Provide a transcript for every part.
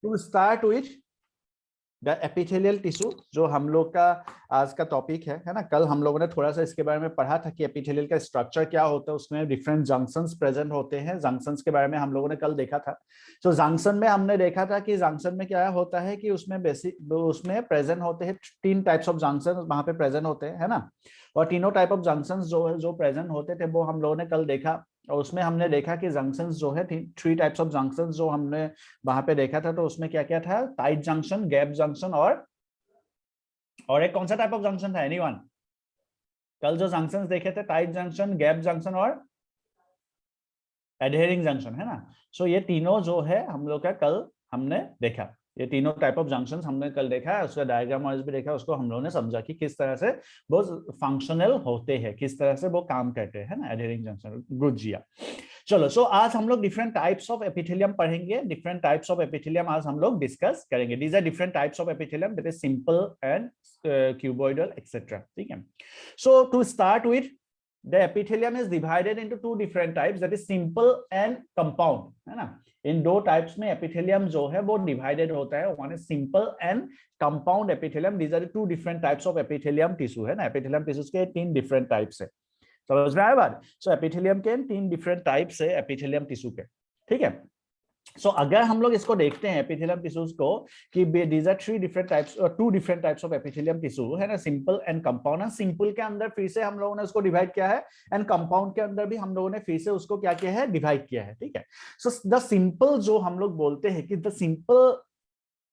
To start with the epithelial tissue, जो हम लोग का आज का टॉपिक है ना। कल हम लोगों ने थोड़ा सा इसके बारे में पढ़ा था कि एपिथेलियल का स्ट्रक्चर क्या होता है, उसमें डिफरेंट जंक्शंस प्रेजेंट होते हैं। जंक्शंस के बारे में हम लोगों ने कल देखा था। तो जंक्शन में हमने देखा था कि जंक्शन में क्या होता है कि उसमें बेसिक उसमें प्रेजेंट होते हैं 3 टाइप्स ऑफ जंक्शन वहां पे प्रेजेंट होते हैं, है ना। और तीनों टाइप ऑफ जंक्शंस जो प्रेजेंट होते थे वो हम लोगों ने कल देखा। और उसमें हमने देखा कि जंक्शंस जो है 3 टाइप्स ऑफ जंक्शंस जो हमने वहां पे देखा था। तो उसमें क्या क्या था, टाइट जंक्शन, गैप जंक्शन और एक कौन सा टाइप ऑफ जंक्शन था एनीवन? कल जो जंक्शंस देखे थे, टाइट जंक्शन, गैप जंक्शन और एडहेरिंग जंक्शन, है ना। सो ये तीनों जो है हम लोग का कल हमने देखा। ये तीनों टाइप ऑफ जंक्शंस हमने कल देखा है, उसका डायग्राम वाइज भी देखा, उसको हम लोगों ने समझा कि किस तरह से वो फंक्शनल होते हैं, किस तरह से वो काम करते हैं, है ना। Adhering junction, good Jiya. चलो, सो आज हम लोग डिफरेंट टाइप्स ऑफ एपिथेलियम पढ़ेंगे। डिफरेंट टाइप्स ऑफ एपिथेलियम आज हम लोग डिस्कस करेंगे। These are different types of epithelium, that is simple and cuboidal etcetera, ठीक है। So to start with, the epithelium is divided into 2 different types, that is simple and compound, है ना। इन 2 types में epithelium जो है वो divided होता है। One is simple and compound epithelium. These are 2 different types of epithelium tissue, है ना। एपिथेलियम टिश्यूज के 3 डिफरेंट टाइप्स है, समझ में आया बात। सो एपिथेलियम के 3 डिफरेंट टाइप्स है एपिथेलियम टिश्यू के, ठीक है। सो अगर हम लोग इसको देखते हैं एपिथेलियम टिश्यूज को कि दीज आर 3 डिफरेंट टाइप्स और 2 different types of epithelium tissue, है ना। Simple and compound. सिंपल के अंदर फिर से हम लोगों ने उसको डिवाइड किया है, एंड कंपाउंड के अंदर भी हम लोगों ने फिर से उसको क्या किया है, डिवाइड किया है, ठीक है। सो द सिंपल जो हम लोग बोलते हैं कि द सिंपल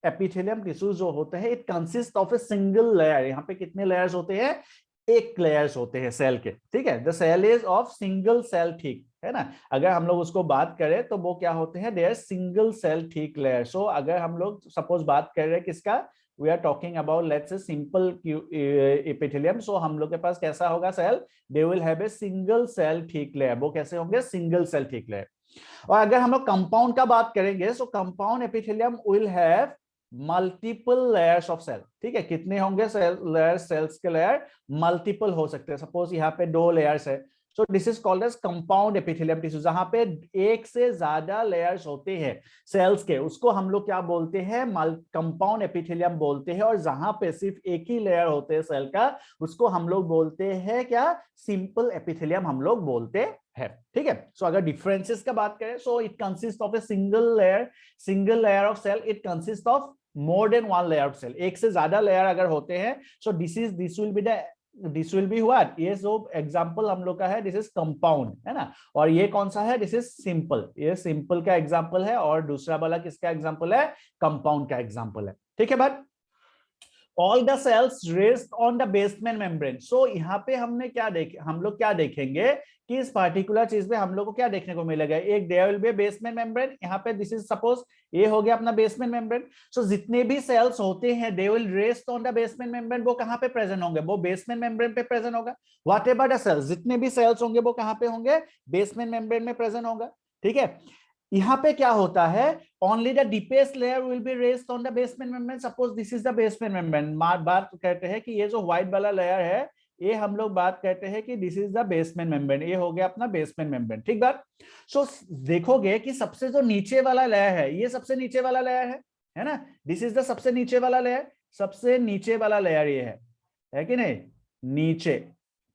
एपिथेलियम टिश्यूज जो होते हैं, it consist of a single layer. यहाँ पे कितने लेयर्स होते हैं? एक लेयर्स होते हैं सेल के, ठीक है। The cell is of single cell thick, है ना। अगर हम लोग उसको बात करें तो वो क्या होते हैं, there single cell thick layer. So अगर हम लोग सपोज बात कर रहे हैं किसका, we are talking about let's say simple epithelium. So हम लोग के पास कैसा होगा cell, they will have a single cell thick layer. वो कैसे होंगे, सिंगल सेल थिक लेयर। और अगर हम लोग कंपाउंड का बात करेंगे, so compound epithelium will have multiple layers of cell, ठीक है। कितने होंगे सेल लेयर, सेल्स के लेयर मल्टीपल हो सकते हैं। सपोज यहाँ पे 2 लेयर्स है, so this is called as compound epithelium tissue. जहां पे एक से ज्यादा लेयर्स होते हैं सेल्स के, उसको हम लोग क्या बोलते हैं, कंपाउंड एपिथेलियम बोलते हैं। और जहां पे सिर्फ एक ही लेयर होते हैं सेल का, उसको हम लोग बोलते हैं क्या, सिंपल एपिथेलियम हम लोग बोलते है, ठीक है। सो अगर डिफरेंसेस का बात करें, so it consist of a single layer of cell, it consist of more than 1 layer of cell. एक से ज्यादा लेयर अगर होते हैं, so this will be what, ये जो एग्जांपल हम लोग का है, दिस इज कंपाउंड, है ना। और ये कौन सा है, दिस इज सिंपल। ये सिंपल का एग्जांपल है, और दूसरा वाला किसका एग्जांपल है, कंपाउंड का एग्जांपल है, ठीक है। But all the cells rest on the basement membrane। so यहाँ पे हमने क्या हम लोग क्या देखेंगे कि इस पार्टिकुलर चीज में हम लोग को क्या देखने को मिलेगा, एक there will be basement membrane. यहाँ पे दिस इज सपोज ये हो गया अपना बेसमेंट मेम्ब्रेन। सो जितने भी सेल्स होते हैं they will rest on the basement membrane. वो कहाँ पे प्रेजेंट होंगे, वो बेसमेंट मेम्ब्रेन पे प्रेजेंट होगा। व्हाट एवर द सेल्स, जितने भी सेल्स होंगे वो कहाँ पे होंगे, बेसमेंट मेम्ब्रेन में प्रेजेंट होगा, ठीक है। यहाँ पे क्या होता है, only the deepest layer will be raised on the basement membrane। suppose this is the basement membrane। बात कहते हैं कि ये जो व्हाइट वाला लेयर है, ये हम लोग बात कहते हैं कि this is the basement membrane. ये हो गया अपना बेसमेंट मेम्ब्रेन, ठीक बात। सो देखोगे कि सबसे जो नीचे वाला लेयर है, ये सबसे नीचे वाला लेयर है ना। दिस इज द सबसे नीचे वाला लेयर, सबसे नीचे वाला लेयर ये है कि नहीं, नीचे,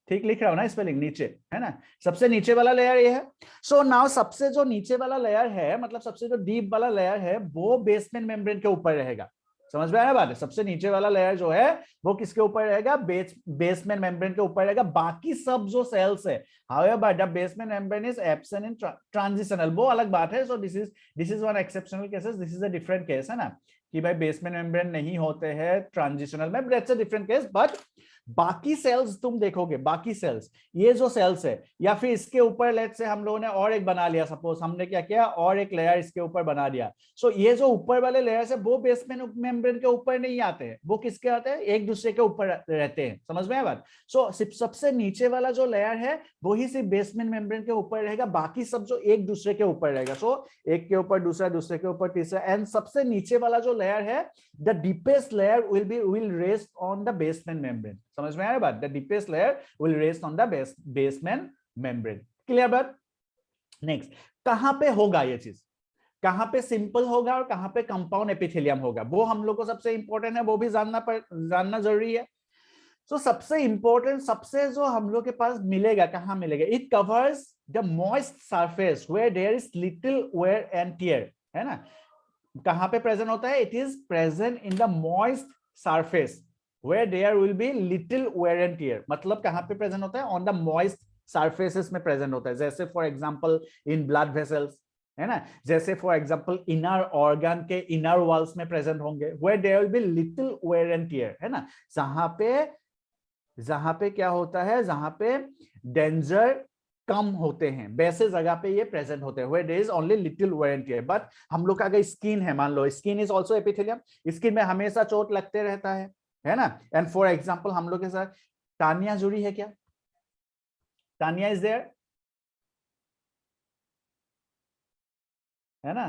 ठीक लिख रहा हूं ना स्पेलिंग, नीचे, है ना। सबसे नीचे वाला लेयर ये है। सो नाउ सबसे जो नीचे वाला लेयर है, मतलब सबसे जो डीप वाला लेयर है, वो बेसमेंट मेम्ब्रेन के ऊपर रहेगा। समझ में आया बात है, सबसे नीचे वाला लेयर जो है वो किसके ऊपर रहेगा, बेसमेंट मेम्ब्रेन के ऊपर रहेगा। बाकी सब जो सेल्स है, however the basement membrane is absent in transitional, वो अलग बात है। So this is one exceptional cases, this is a different case, है ना, कि भाई बेसमेंट मेम्ब्रेन नहीं होते हैं ट्रांजिशनल में, that's a different case. But बाकी सेल्स तुम देखोगे, बाकी सेल्स, ये जो सेल्स है, या फिर इसके ऊपर लेट्स से हम लोगों ने और एक बना लिया, सपोज हमने क्या किया, और एक लेयर इसके ऊपर बना दिया। सो ये जो ऊपर वाले लेयर्स है वो बेसमेंट मेम्ब्रेन के ऊपर नहीं आते हैं, वो किसके आते हैं, एक दूसरे के ऊपर रहते हैं। समझ में आया बात। सो सबसे नीचे वाला जो लेयर है वही सिर्फ बेसमेंट मेम्ब्रेन के ऊपर रहेगा, बाकी सब जो एक दूसरे के ऊपर रहेगा। सो एक के ऊपर दूसरा, दूसरे के ऊपर तीसरा, एंड सबसे नीचे वाला जो लेयर है, the deepest layer will rest on the basement membrane. समझ में आया बात, the deepest layer will rest on the basement membrane. Clear बात। नेक्स्ट, कहां पे होगा ये चीज, कहां पे सिंपल होगा और कहां पे कंपाउंड एपिथेलियम होगा, वो हम लोग को सबसे इंपॉर्टेंट है, वो भी जानना जरूरी है। तो सबसे इंपॉर्टेंट, सबसे जो हम लोग के पास मिलेगा, कहां मिलेगा, it covers the moist surface where there is little wear and tear, है ना। कहां पे प्रेजेंट होता है, it is present in the moist surface where there will be little wear and tear, मतलब कहां पे प्रेजेंट होता है, ऑन द मॉइस्ट सरफेसेस में प्रेजेंट होता है, जैसे for example in blood vessels, है ना, जैसे फॉर एग्जांपल इनर ऑर्गन के इनर वॉल्स में प्रेजेंट होंगे, where there will be little wear and tear, है ना, जहां पे क्या होता है, जहां पे डेंजर कम होते हैं, वैसे जगह पे ये प्रेजेंट होते हैं, where there is only little wear and tear. But हम लोग का अगर स्किन है, मान लो skin is also epithelium, skin में हमेशा चोट लगते रहता है ना। एंड फॉर एग्जांपल हम लोग के साथ टानिया जुड़ी है क्या, टानिया इज देयर, है ना,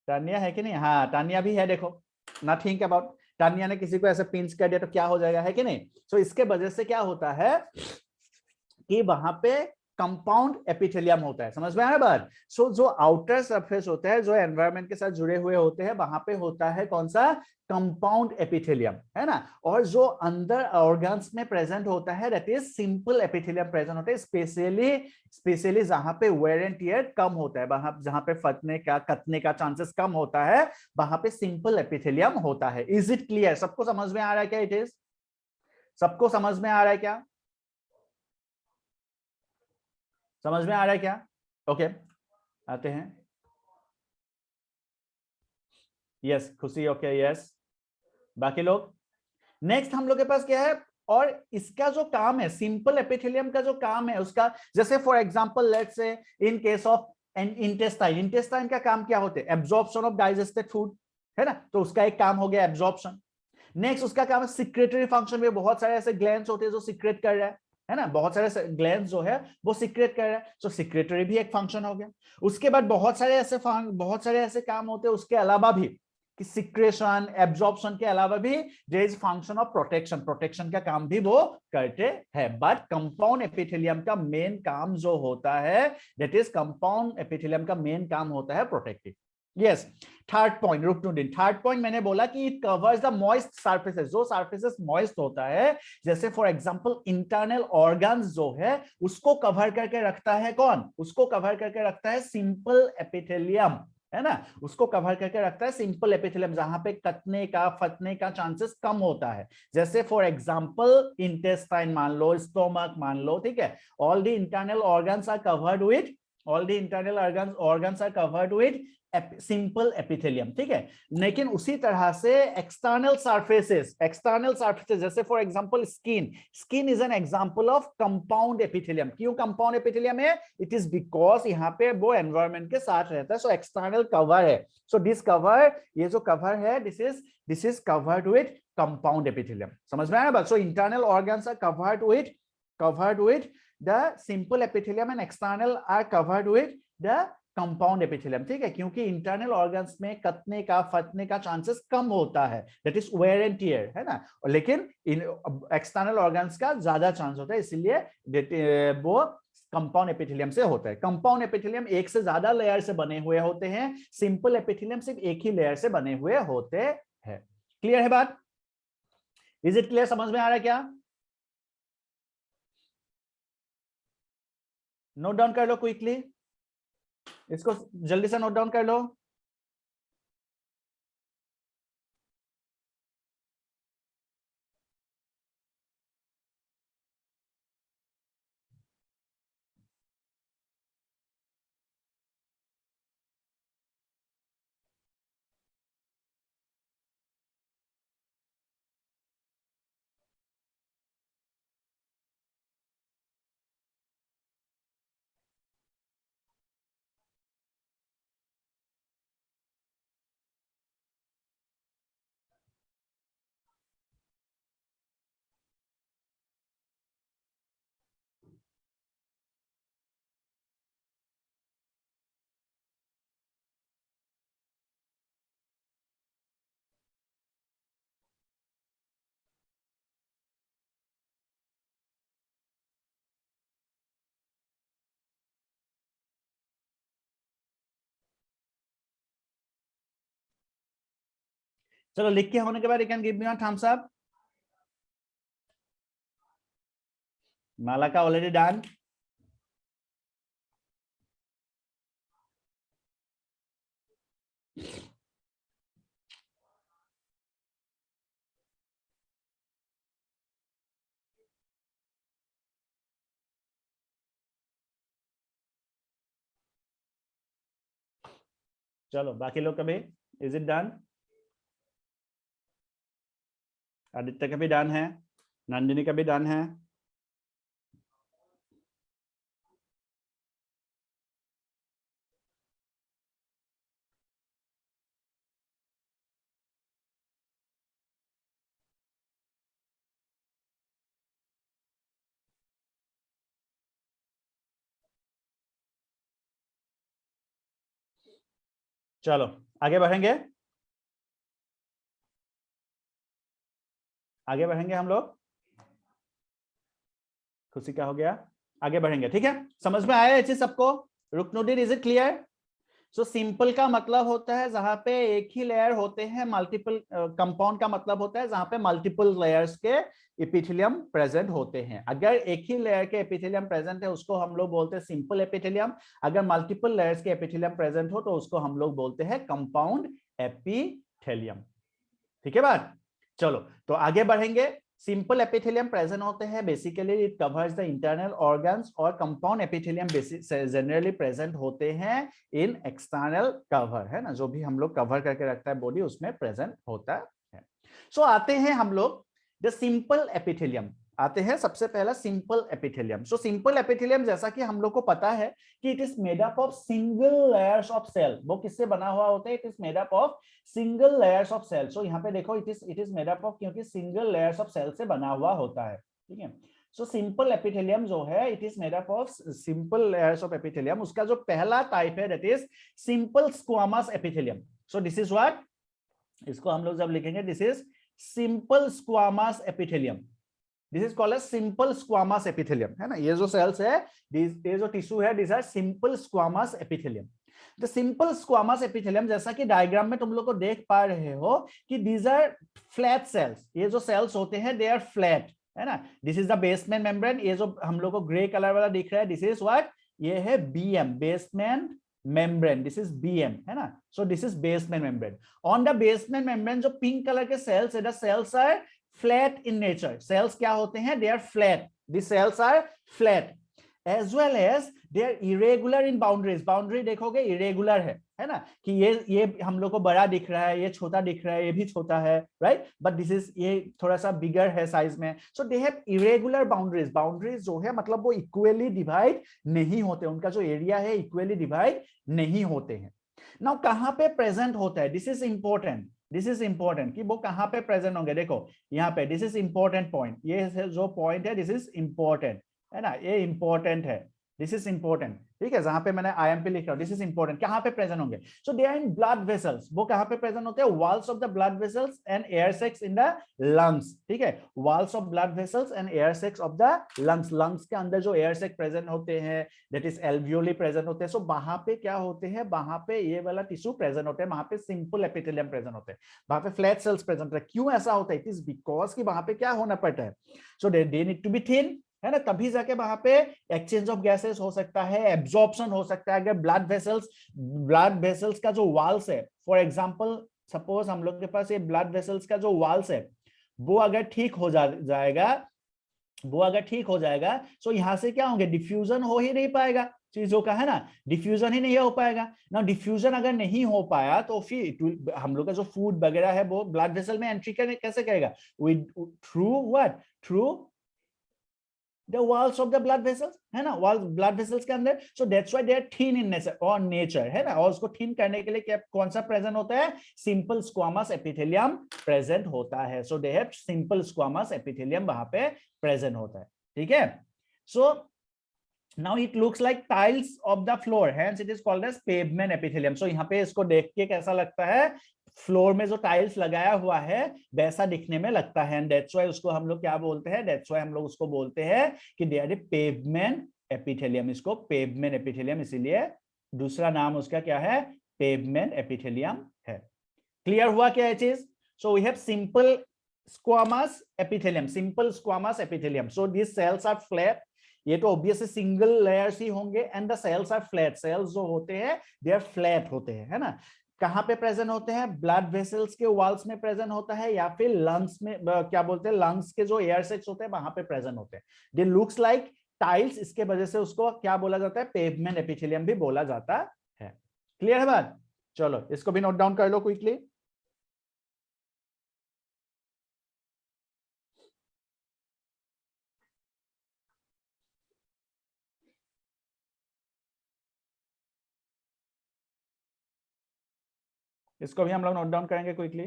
टानिया है कि नहीं, हाँ टानिया भी है, देखो, नथिंग अबाउट, टानिया ने किसी को ऐसे पिंच कर दिया तो क्या हो जाएगा, है कि नहीं। सो इसके वजह से क्या होता है कि वहां पे कंपाउंड एपिथेलियम होता है, समझ में आ रहा है बात। सो जो आउटर सरफेस होता है, जो एनवायरनमेंट के साथ जुड़े हुए होते हैं, वहां पे होता है कौन सा, कंपाउंड एपिथेलियम, है ना। और जो अंदर ऑर्गन्स में प्रेजेंट होता है, that is simple epithelium present होता है, स्पेशली जहां पे वेयर एंड टियर कम होता है, वहां जहां पे फटने का कटने का चांसेस कम होता है, वहां पे सिंपल एपिथेलियम होता है। इज इट क्लियर, सबको समझ में आ रहा है क्या, इट इज, सबको समझ में आ रहा है क्या, समझ में आ रहा है क्या, ओके आते हैं, यस खुशी, ओके यस, बाकी लोग, नेक्स्ट हम लोग के पास क्या है, और इसका जो काम है, सिंपल एपिथेलियम का जो काम है उसका, जैसे for example let's say in case of an intestine, intestine का काम क्या होते हैं, एब्जॉर्प्शन ऑफ डाइजेस्टेड फूड, है ना, तो उसका एक काम हो गया एब्जॉर्प्शन। नेक्स्ट उसका काम है सिक्रेटरी फंक्शन में, बहुत सारे ऐसे ग्लैंड्स होते हैं जो सिक्रेट कर रहा है ना, बहुत सारे ग्लैंड्स जो है वो सिक्रेट कर रहा है, तो सिक्रेटरी भी एक फंक्शन हो गया। उसके बाद बहुत सारे ऐसे काम होते हैं उसके अलावा भी, कि सिक्रेशन एब्जॉर्प्शन के अलावा भी there is function of protection, protection का काम भी वो करते हैं। बट कंपाउंड एपिथेलियम का मेन काम जो होता है, दैट इज कंपाउंड एपिथेलियम का मेन काम होता है protective. Yes, third point, Ruknuddin, third point मैंने बोला कि it covers the moist surfaces, जो सरफेसेस मॉइस्ट होता है, जैसे फॉर एग्जांपल इंटरनल ऑर्गन्स जो है उसको कवर करके रखता है कौन, उसको कवर करके रखता है सिंपल एपिथेलियम, है ना, उसको कवर करके रखता है सिंपल एपिथेलियम, जहां पे कटने का फटने का चांसेस कम होता है, जैसे फॉर एग्जांपल इंटेस्टाइन मान लो, स्टोमक मान लो, ठीक है, all the internal organs are covered with, all the internal organs are covered with simple epithelium, ठीक है। लेकिन उसी तरह से एक्सटर्नल सरफेसेस जैसे for example skin, skin is an example of compound epithelium. क्यों कंपाउंड एपिथेलियम है, इट इज बिकॉज यहाँ पे वो एनवायरमेंट के साथ रहता है, सो एक्सटर्नल कवर है, सो दिस कवर, ये जो कवर है, this is covered with compound epithelium, समझ में आया बात। So internal organs are covered with the simple epithelium and external are covered with the compound epithelium, ठीक है, क्योंकि इंटरनल ऑर्गन्स में कटने का फटने का चांसेस कम होता है, that is wear and tear, है ना, लेकिन एक्सटर्नल ऑर्गन्स का ज्यादा चांस होता है, इसलिए वो कंपाउंड एपिथेलियम से होता है। कंपाउंड एपिथेलियम एक से ज्यादा लेयर से बने हुए होते हैं, सिंपल एपिथेलियम सिर्फ एक ही लेयर से बने हुए होते हैं। क्लियर है बात, इज इट क्लियर, समझ में आ रहा है क्या, नोट डाउन कर लो क्विकली, इसको जल्दी से नोट डाउन कर लो। चलो लिख के होने के बाद you can give me one thumbs up. Malaka already done. चलो बाकी लोग का भी इज इट डन? आदित्य का भी डन है, नंदिनी का भी डन है। चलो आगे बढ़ेंगे, आगे बढ़ेंगे हम लोग। खुशी क्या हो गया? आगे बढ़ेंगे, ठीक है? समझ में आया ये चीज सबको? Ruknuddin, is it clear? So simple का मतलब होता है जहां पे एक ही लेयर होते हैं, मल्टीपल कंपाउंड का मतलब होता है जहां पे मल्टीपल लेयर्स के एपिथेलियम प्रेजेंट होते हैं। अगर एक ही लेयर के एपिथेलियम प्रेजेंट है उसको हम लोग बोलते हैं सिंपल एपिथेलियम। अगर मल्टीपल लेयर्स के एपिथेलियम प्रेजेंट हो तो उसको हम लोग बोलते हैं कंपाउंड एपिथेलियम। ठीक है बात? चलो तो आगे बढ़ेंगे। सिंपल एपिथेलियम प्रेजेंट होते हैं, basically it covers the internal organs, और कंपाउंड एपिथेलियम जनरली प्रेजेंट होते हैं इन एक्सटर्नल कवर, है ना, जो भी हम लोग कवर करके रखता है बॉडी उसमें प्रेजेंट होता है। सो आते हैं हम लोग द सिंपल एपिथेलियम, आते हैं सबसे पहला simple epithelium. So simple epithelium जैसा कि हम लोग को पता है कि it is made up of single layers of cell. वो किससे बना हुआ होता है? It is made up of single layers of cell. So यहाँ पे देखो it is made up of, क्योंकि सिंगल लेयर्स ऑफ सेल से बना हुआ होता है, ठीक है? सो सिंपल एपिथेलियम जो है it is made up of simple layers of epithelium. उसका जो पहला टाइप है that is simple squamous epithelium. So this is what, इसको हम लोग जब लिखेंगे this is simple squamous epithelium. This is called as simple squamous epithelium, है ना? ये जो सेल्स है, ये जो टिश्यू है, this are simple squamous epithelium. The simple squamous epithelium जैसा कि डायग्राम में तुम लोग को देख पा रहे हो कि दीज आर फ्लैट सेल्स। ये जो सेल्स होते हैं दे आर फ्लैट, है ना? This is the basement membrane. ये जो हम लोग को ग्रे कलर वाला दिख रहा है दिस इज व्हाट, ये है BM, basement membrane. This is BM, है ना? So this is basement membrane. On the basement membrane जो पिंक कलर के सेल्स है, the cells are flat in nature. Cells क्या होते हैं? They are flat. The cells are flat. As well as they are irregular in boundaries. Boundary देखोगे irregular है ना? कि ये हम लोग को बड़ा दिख रहा है, ये छोटा दिख रहा है, ये भी छोटा है, right? But this is ये थोड़ा सा bigger है साइज में. So they have irregular boundaries. Boundaries जो है मतलब वो equally divide नहीं होते, उनका जो एरिया है equally divide नहीं होते हैं। Now कहाँ पे प्रेजेंट होता है? This is important, this is important कि वो कहां पे प्रेजेंट होंगे। देखो यहाँ पे दिस इज इंपॉर्टेंट पॉइंट, ये जो पॉइंट है दिस इज इंपॉर्टेंट, है ना? ये इंपॉर्टेंट है, दिस इज इंपॉर्टेंट, ठीक है? जहां पे मैंने आईएमपी लिख रहा हूं दिस इज इंपॉर्टेंट। कहां पे प्रेजेंट होंगे? So they are in blood vessels. वो कहां पे प्रेजेंट होते हैं? Walls of the blood vessels and air sacs in the lungs, ठीक है? Walls of blood vessels and air sacs of the lungs. Lungs के अंदर जो एयर सैक प्रेजेंट होते हैं दैट इज एल्वियोली प्रेजेंट होते हैं। सो वहां पे क्या होते हैं? वहां पे ये वाला टिश्यू प्रेजेंट होते हैं, वहां पे सिंपल एपिथेलियम प्रेजेंट होते हैं, वहां पे फ्लैट सेल्स प्रेजेंट होते हैं। क्यों ऐसा होता है? इट इज बिकॉज कि वहां पे क्या होना पड़ता है? So they need to be thin, है ना? तभी जाके वहां पे एक्सचेंज ऑफ गैसेस हो सकता है, एब्जॉर्प्शन हो सकता है। अगर ब्लड वेसल्स का जो वॉल्स है, फॉर एग्जांपल सपोज हम लोग के पास ये ब्लड वेसल्स का जो वॉल्स है वो अगर ठीक हो जाएगा, वो अगर ठीक हो जाएगा तो यहां से क्या होंगे? डिफ्यूजन हो ही नहीं पाएगा चीजों का, है ना? डिफ्यूजन ही नहीं हो पाएगा ना। डिफ्यूजन अगर नहीं हो पाया तो फिर हम लोग का जो फूड वगैरह है वो ब्लड वेसल में एंट्री कैसे करेगा? Through what? Through the walls of the blood vessels, है ना? वॉल ब्लड वेसल्स के अंदर। So that's why they are thin in nature, है ना? और उसको थिन करने के लिए क्या कौन सा प्रेजेंट होता है? सिंपल स्क्वामस एपिथेलियम प्रेजेंट होता है। So they have simple squamous epithelium वहां पे प्रेजेंट होता है, ठीक है? सो now it looks like tiles of the floor, hence it is called as pavement epithelium. so यहाँ पे इसको देख के कैसा लगता है? फ्लोर में जो टाइल्स लगाया हुआ है वैसा दिखने में लगता है, एंड दैट्स व्हाई उसको हम लोग क्या बोलते हैं? दैट्स व्हाई हम लोग उसको बोलते हैं कि they are a pavement epithelium. इसको पेवमेंट एपिथेलियम, इसीलिए दूसरा नाम उसका क्या है? पेवमेंट एपिथेलियम है। क्लियर हुआ क्या ये चीज? So we have simple squamous epithelium, simple squamous epithelium. So these cells are flat. ये तो ऑब्वियसली सिंगल लेयर्स ही होंगे and the cells are flat. Cells जो होते हैं दे आर फ्लैट होते हैं, है ना. कहां पे प्रेजेंट होते हैं? ब्लड वेसल्स के वॉल्स में प्रेजेंट होता है या फिर लंग्स में, क्या बोलते हैं, लंग्स के जो एयर सेक्स होते हैं वहां पे प्रेजेंट होते हैं. दे लुक्स लाइक टाइल्स. इसके वजह से उसको क्या बोला जाता है? पेवमेंट एपिथेलियम भी बोला जाता है. क्लियर है बात? चलो इसको भी नोट डाउन कर लो क्विकली. इसको भी हम लोग नोट डाउन करेंगे क्विकली.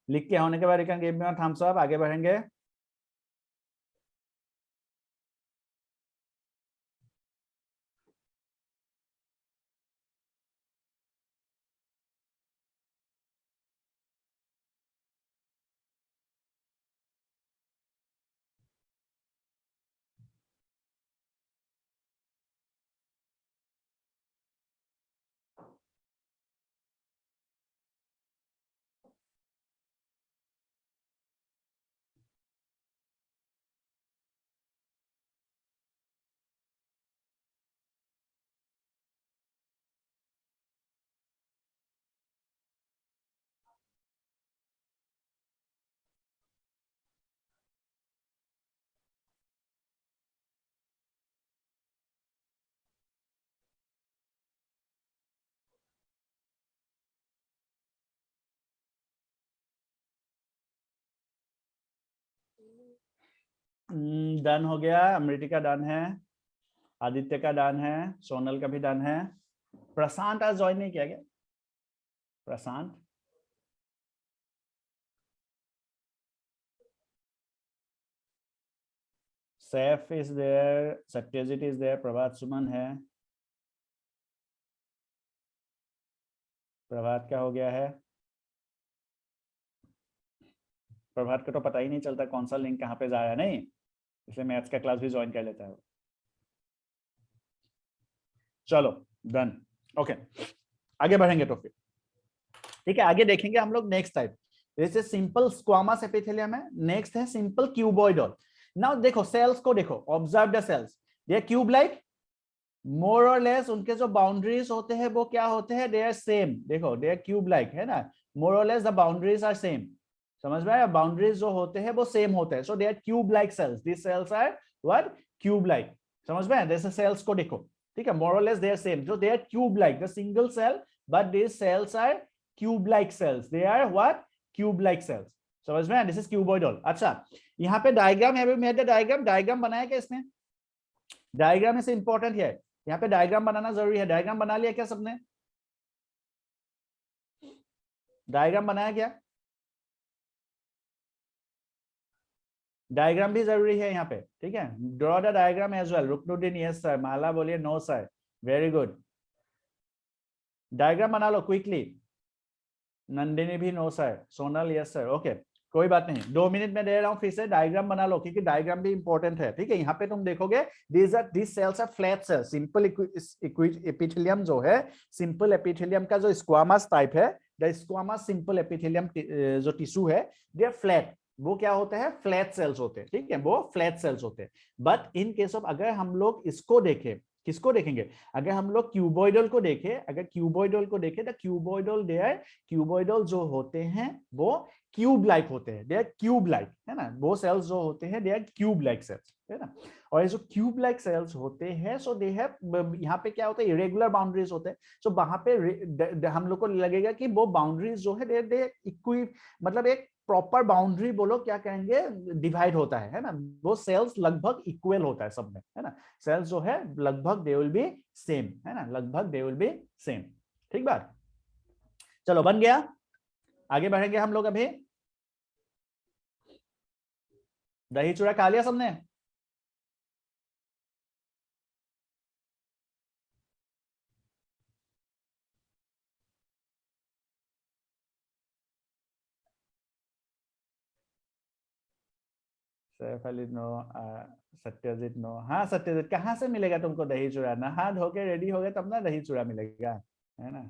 लिख के होने के बाद रिकन give me a thumbs up. आगे बढ़ेंगे. डन हो गया. अमृति का डन है, आदित्य का डन है, सोनल का भी डन है. प्रशांत आज ज्वाइन नहीं किया गया. Prashant, Saif is there, Satyajit is there, Prabhat Suman है. प्रभात क्या हो गया है? प्रभात को तो पता ही नहीं चलता कौन सा लिंक कहाँ पे जा रहा है. नहीं, इसलिए मैथ्स का क्लास भी ज्वाइन कर लेता है. चलो डन. ओके आगे बढ़ेंगे तो फिर. ठीक है, आगे देखेंगे हम लोग नेक्स्ट टाइप. जैसे सिंपल स्क्वामस एपिथेलियम है. नेक्स्ट है सिंपल क्यूबॉइडल. नाउ देखो सेल्स को देखो, observe the cells. They are cube like, more और लेस. उनके जो बाउंड्रीज होते हैं वो क्या होते हैं? They are same. देखो दे आर क्यूब लाइक, है ना. मोर और less the boundaries are same. समझ में आया? बाउंड्रीज जो होते हैं वो सेम होते हैं. So they are cube like cells. This cells are what? Cube like. समझ में आया? जैसे सेल्स को देखो, ठीक है, मोर और less they are same. So they are cube like, the single cell, but this cells are cube like cells. They are what? Cube like cells. समझ में आया? This is cuboidal. अच्छा, यहाँ पे डायग्राम है. डायग्राम बनाया क्या इसने? डायग्राम से इंपॉर्टेंट है. यहाँ पे डायग्राम बनाना जरूरी है. डायग्राम बना लिया क्या सबने? डायग्राम बनाया क्या? डायग्राम भी जरूरी है यहाँ पे. ठीक है, draw the diagram as well. Ruknuddin yes sir. Mala बोलिए no sir. Very good. Diagram बना लो क्विकली. नंदिनी भी no sir. Sonal yes sir. Okay कोई बात नहीं, 2 मिनट में दे रहा हूँ. फिर से डायग्राम बना लो क्योंकि डायग्राम भी इंपॉर्टेंट है. ठीक है, यहाँ पे तुम देखोगे this cells are flat cells. Simple epithelium जो है, सिंपल एपिथेलियम का जो स्क्वामस टाइप है, द स्क्वामस सिंपल एपिथेलियम जो टिश्यू है, दे आर फ्लैट. वो क्या होते हैं? फ्लैट सेल्स होते हैं. ठीक है, वो फ्लैट सेल्स होते हैं. बट इन केस ऑफ अगर हम लोग इसको देखें, किसको देखेंगे? अगर हम लोग क्यूबॉइडल को देखें, अगर क्यूबॉइडल को देखें, तो क्यूबॉइडल दे आर, क्यूबॉइडल जो होते हैं वो क्यूब लाइक होते हैं. दे आर क्यूब लाइक, है ना. वो सेल्स जो होते हैं they are cube like cells, है ना. और ये जो क्यूब लाइक सेल्स होते हैं, सो दे हैव, यहाँ पे क्या होता है? इरेगुलर बाउंड्रीज होते हैं. सो वहां पे हम लोग को लगेगा कि वो बाउंड्रीज जो है दे इक्वी, मतलब एक प्रॉपर बाउंड्री बोलो क्या कहेंगे, डिवाइड होता है ना. वो सेल्स लगभग इक्वल होता है सब में, है ना. सेल्स जो है लगभग दे विल बी सेम, है ना. लगभग दे विल बी सेम. ठीक बात. चलो बन गया. आगे बढ़ेंगे हम लोग. अभी दही चूड़ा खा लिया सबने? Saif Ali no, Satyajit no. हाँ सत्यजीत, कहाँ से मिलेगा तुमको दही चूड़ा? नहा धो के रेडी हो गए तब ना दही चूड़ा मिलेगा, है ना।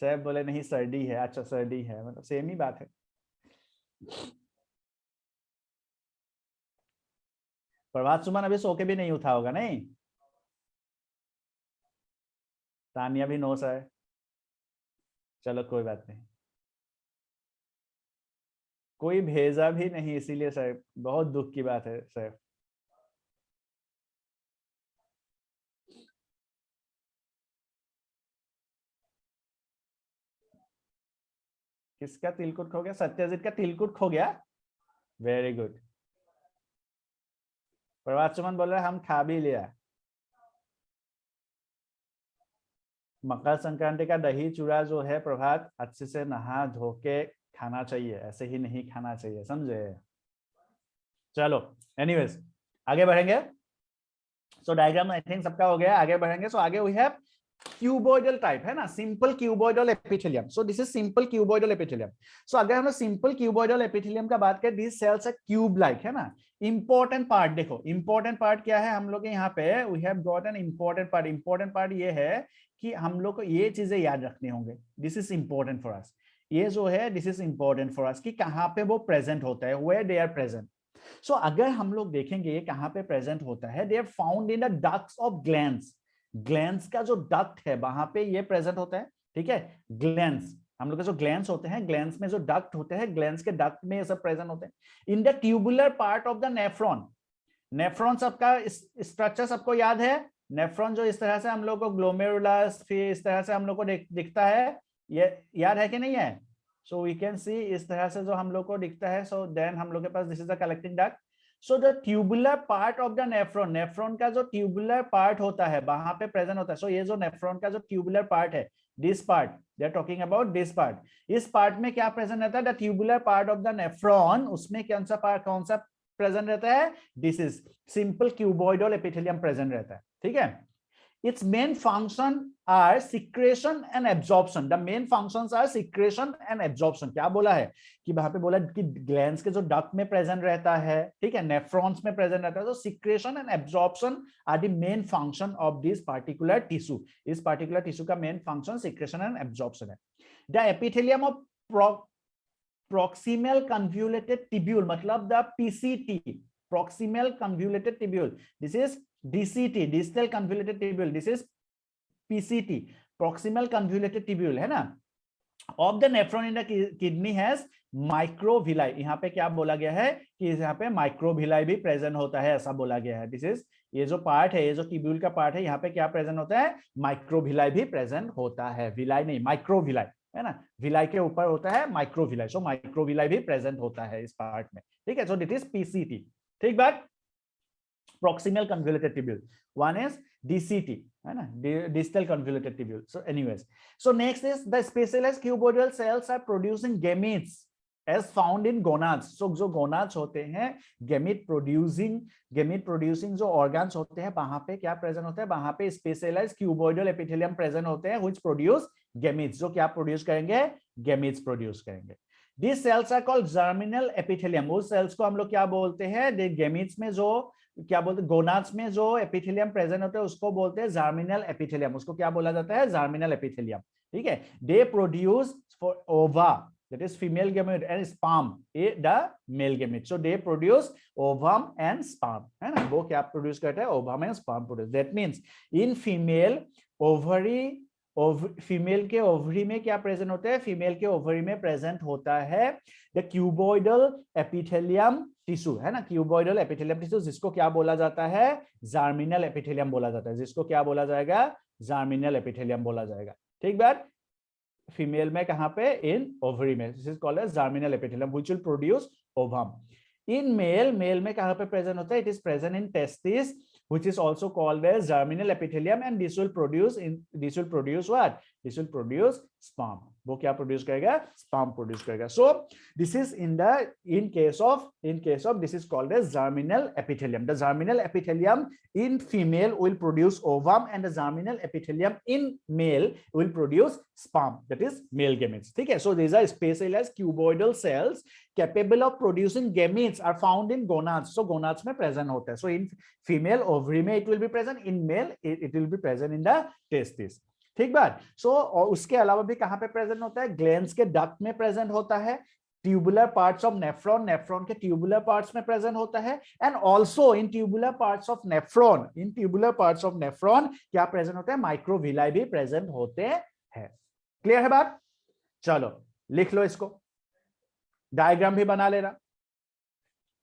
सैफ बोले नहीं सर्दी है। अच्छा सर्दी है, मतलब सेम ही बात है। प्रभात सुमन अभी सो के भी नहीं उठा होगा नहीं? तानिया भी नो सर। चलो कोई बात नहीं, कोई भेजा भी नहीं इसीलिए सर, बहुत दुख की बात है सर। किसका तिलकुट खो गया? सत्यजीत का तिलकुट खो गया। Very good. प्रभात सुमन बोल रहे हम खा भी लिया। मकर संक्रांति का दही चूड़ा जो है प्रभात, अच्छे से नहा धो के खाना चाहिए, ऐसे ही नहीं खाना चाहिए, समझे। चलो एनीवेज आगे बढ़ेंगे। सो डायग्राम आई थिंक सबका हो गया, आगे बढ़ेंगे। सो आगे वी हैव क्यूबॉइडल टाइप, है ना, simple cuboidal epithelium. So this is simple cuboidal epithelium. सो अगर हम सिंपल क्यूबॉइडल एपिथेलियम का बात करें, this cells are cube like, है ना। इंपॉर्टेंट पार्ट देखो, इंपॉर्टेंट पार्ट क्या है हम लोग के यहाँ पे, we have got an important part. Important part ये है कि हम लोग को ये चीजें याद रखने होंगे। This is important for us, ये जो है this is important for us कि कहाँ पे वो प्रेजेंट होता है, where they are present. So अगर हम लोग देखेंगे कहां पे प्रेजेंट होता है, they are found in the ducts of glands. Glands का जो डक्ट है वहां पे ये प्रेजेंट होता है, ठीक है। ग्लैंड्स, हम लोग के जो ग्लैंड्स होते हैं, ग्लैंड्स में जो डक्ट होते हैं, ग्लैंड्स के डक्ट में ये सब प्रेजेंट होते हैं। In the tubular part of the nephron, nephron सबका स्ट्रक्चर सबको याद है। नेफ्रॉन जो इस तरह से हम लोग को ग्लोमेरुलस, फिर इस तरह से हम लोग को दिखता है, ये याद है कि नहीं है? सो वी कैन सी इस तरह से जो हम लोग को दिखता है। सो देन हम लोग के पास this is the collecting duct. So the tubular part of the nephron, nephron का जो ट्यूबुलर पार्ट होता है वहां पे प्रेजेंट होता है। सो ये जो नेफ्रॉन का जो ट्यूबुलर पार्ट है, this part they are talking about this part. इस पार्ट में क्या प्रेजेंट रहता है? The tubular part of the nephron, उसमें कौन सा पार्ट, कौन सा प्रेजेंट रहता है? This is simple cuboidal epithelium present रहता है, ठीक है। its main function are secretion and absorption. The main functions are secretion and absorption. क्या बोला है कि वहां पे बोला कि ग्लैंड्स के जो डक्ट में प्रेजेंट रहता है, ठीक है, नेफ्रॉन्स में प्रेजेंट रहता है, तो secretion and absorption are the main function of this particular tissue. इस पार्टिकुलर टिश्यू का main function secretion and absorption है। The epithelium of proximal convoluted tubule, मतलब the PCT, proximal convoluted tubule, this is DCT, distal convoluted tubule, this is PCT, proximal convoluted tubule, है ना। of the nephron in the kidney has microvilli, यहाँ पे क्या बोला गया है कि यहाँ पे माइक्रोविलाई भी प्रेजेंट होता है, ऐसा बोला गया है। दिस इज, ये जो पार्ट है, ये जो ट्यूब्यूल का पार्ट है, यहाँ पे क्या प्रेजेंट होता है? माइक्रोविलाई भी प्रेजेंट होता है, विलाई नहीं, माइक्रोविलाई, है ना। विलाई के ऊपर होता है माइक्रोविलाई, सो माइक्रोविलाई भी प्रेजेंट होता है इस पार्ट में, ठीक है। सो दिस इज PCT, ठीक बात। proximal convoluted tubule, one is DCT, है ना, distal convoluted tubule. So anyways, so next is the specialized cuboidal cells are producing gametes as found in gonads. So जो gonads होते हैं, gamete producing जो organs होते हैं, वहां पे क्या प्रेजेंट होता है? वहां पे specialized cuboidal epithelium प्रेजेंट होते हैं which produce gametes, जो क्या प्रोड्यूस करेंगे? gametes प्रोड्यूस करेंगे। These cells are called germinal epithelium. उस सेल्स को हम लोग क्या बोलते हैं? gametes में जो क्या बोलते हैं, गोनाड्स में जो एपिथेलियम प्रेजेंट होता है उसको बोलते हैं जर्मिनल एपिथेलियम। उसको क्या बोला जाता है? जर्मिनल एपिथेलियम, ठीक है। दे प्रोड्यूस फॉर ओवा, that is female gamete, and sperm the male gamete. So they produce ovum and sperm, है ना। वो क्या प्रोड्यूस करता है? Ovum and sperm produce. That means in female ovary, female के ओवरी में क्या प्रेजेंट होता है? फीमेल के ओवरी में प्रेजेंट होता है द क्यूबॉइडल एपिथेलियम टिश्यू, है ना। क्यूबॉइडल एपिथेलियम टिश्यू, जिसको क्या बोला जाता है? जर्मिनल एपिथेलियम बोला जाता है, जिसको क्या बोला जाएगा? जर्मिनल एपिथेलियम बोला जाएगा, ठीक बात। फीमेल में कहां पे? इन ओवरी में, this is called as germinal epithelium which will produce ovum. In male, male में कहां पे प्रेजेंट होता है? It is present in testis which is also called as germinal epithelium, and this will produce what? This will produce sperm. वो क्या produce करेगा? Sperm produce करेगा। सो this is in case of this is called as germinal epithelium. The germinal epithelium in female will produce ovum and the germinal epithelium in male will produce sperm, that is male gametes. ठीक है? So these are specialized cuboidal cells capable of producing gametes are found in gonads. So gonads में present होता है. So in female ovary में it will be present, in male it will be present in the testis. ठीक बात? सो और उसके अलावा भी कहां पे प्रेजेंट होता है? ग्लैंड्स के डक्ट में प्रेजेंट होता है, tubular parts of nephron, nephron के ट्यूबुलर पार्ट्स में प्रेजेंट होता है, and also in tubular parts of nephron, क्या प्रेजेंट होता है? माइक्रोविलाई भी प्रेजेंट होते हैं। क्लियर है बात? चलो लिख लो इसको, डायग्राम भी बना लेना।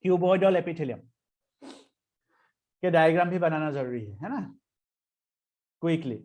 क्यूबॉइडल एपिथेलियम के डायग्राम भी बनाना जरूरी है ना, क्विकली।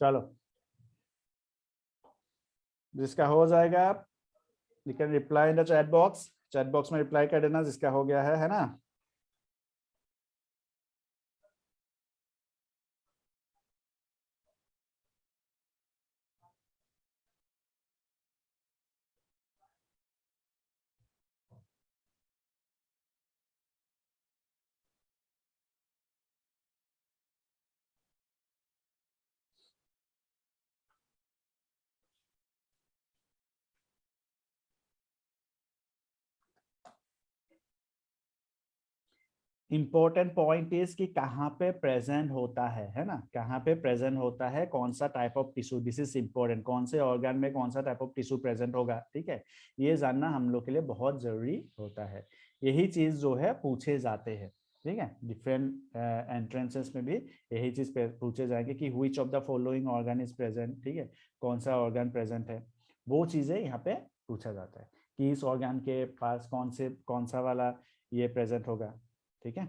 चलो जिसका हो जाएगा you can reply in the chat box में रिप्लाई कर देना जिसका हो गया है ना। इंपॉर्टेंट पॉइंट इज कि कहाँ पे प्रेजेंट होता है ना, कहाँ पे प्रेजेंट होता है, कौन सा type of tissue, this is important, कौन से ऑर्गन में कौन सा टाइप ऑफ टिश्यू प्रेजेंट होगा। ठीक है, ये जानना हम लोग के लिए बहुत जरूरी होता है। यही चीज जो है पूछे जाते हैं। ठीक है, डिफरेंट एंट्रेंसेस में भी यही चीज पूछे जाएंगे कि which of the following organ is present. ठीक है, कौन सा ऑर्गन प्रेजेंट है, वो चीजें यहाँ पे पूछा जाता है कि इस ऑर्गन के पास कौन सा वाला ये प्रेजेंट होगा। ठीक है,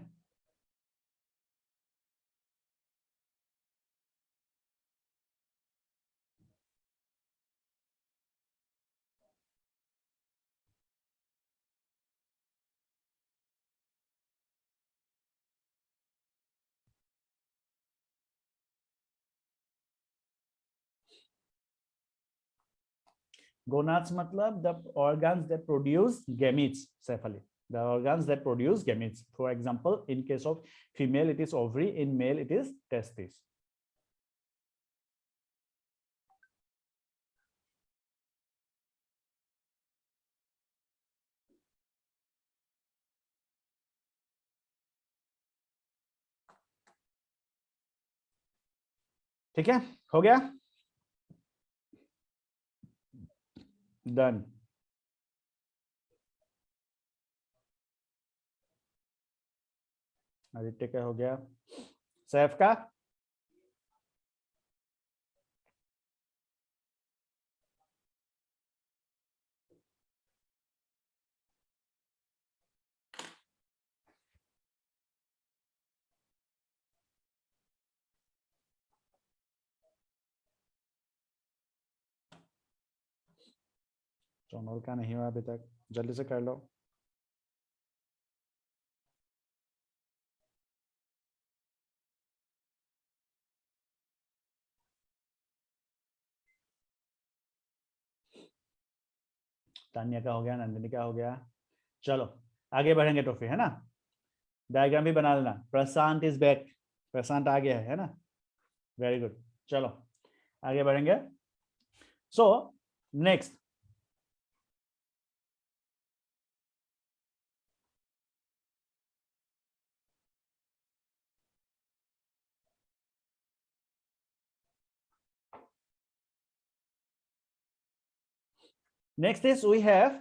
gonads मतलब the organs that produce gametes, cephali, the organs that produce gametes. For example, in case of female it is ovary, in male it is testis. ठीक है, हो गया, डन। आदित्य का हो गया, सैफ का सोनल का नहीं हुआ अभी तक, जल्दी से कर लो। तान्या का हो गया, नंदिनी का हो गया। चलो आगे बढ़ेंगे तो फिर, है ना, डायग्राम भी बना लेना। प्रशांत इज बैक, प्रशांत आ गया है ना, वेरी गुड। चलो आगे बढ़ेंगे। So next, next is we have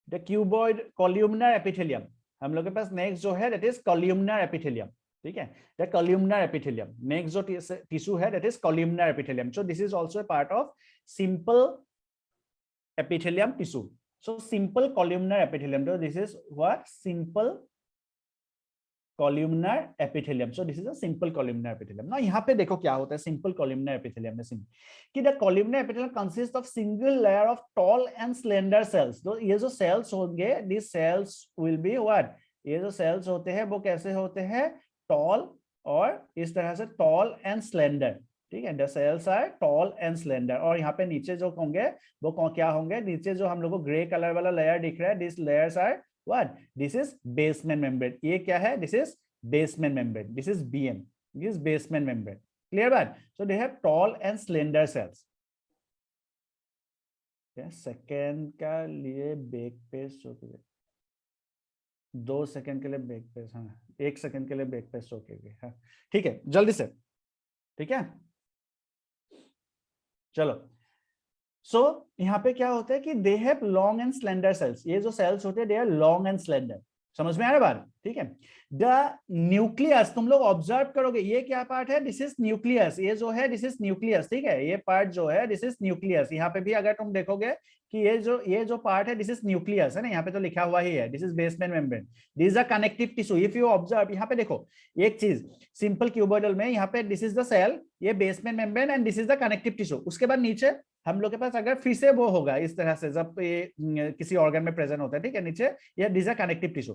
the cuboid columnar epithelium. हम लोग के पास नेक्स्ट जो है दैट इज कॉल्यूमनर एपिथेलियम, ठीक है, द कॉल्यूमनर एपिथेलियम। नेक्स्ट जो टिश्यू है that is columnar epithelium. So this is also a part of simple epithelium tissue. So simple columnar epithelium. So this is what? Simple columnar epithelium. So this is a simple columnar epithelium. Now यहाँ पे देखो क्या होता है simple columnar epithelium में कि the columnar epithelium consists of single layer of tall and slender cells. तो ये जो cells होंगे, these cells will be what? ये जो cells होते हैं वो कैसे होते हैं? Tall और इस तरह से tall and slender, ठीक है। The cells are tall and slender. और यहाँ पे नीचे जो होंगे वो क्या होंगे? नीचे जो हम लोग को ग्रे कलर वाला लेयर दिख रहा है, this layers are what? This is basement membrane. ये क्या है? This is basement membrane, this is BM, this is basement membrane. Clear बात? So they have tall and slender cells. Second का लिए बैक पेज शो कीजिए, 2 second के लिए back page, हाँ 1 सेकंड के लिए बैक पेज शो कीजिए, हाँ ठीक है, जल्दी से, ठीक है। चलो, सो यहाँ पे क्या होता है कि they have long and slender cells. ये जो सेल्स होते हैं they are long and slender. समझ में आ रहा है बात? ठीक है। द न्यूक्लियस, तुम लोग ऑब्जर्व करोगे ये क्या पार्ट है? This is nucleus. ये जो है दिस इज न्यूक्लियस, ठीक है। ये पार्ट जो है दिस इज न्यूक्लियस। यहाँ पे भी अगर तुम देखोगे कि ये जो पार्ट है दिस इज न्यूक्लियस, है ना, यहाँ पे तो लिखा हुआ ही है this is basement membrane, this is a connective tissue. If you observe यहाँ पे देखो एक चीज, सिंपल क्यूबॉइडल में यहाँ पे दिस इज द सेल, ये basement membrane and this is the connective tissue. उसके बाद नीचे हम लोग के पास अगर फिर से वो होगा इस तरह से, जब ये किसी ऑर्गन में प्रेजेंट होता है, ठीक है, नीचे ये दिस इज कनेक्टिव टिश्यू,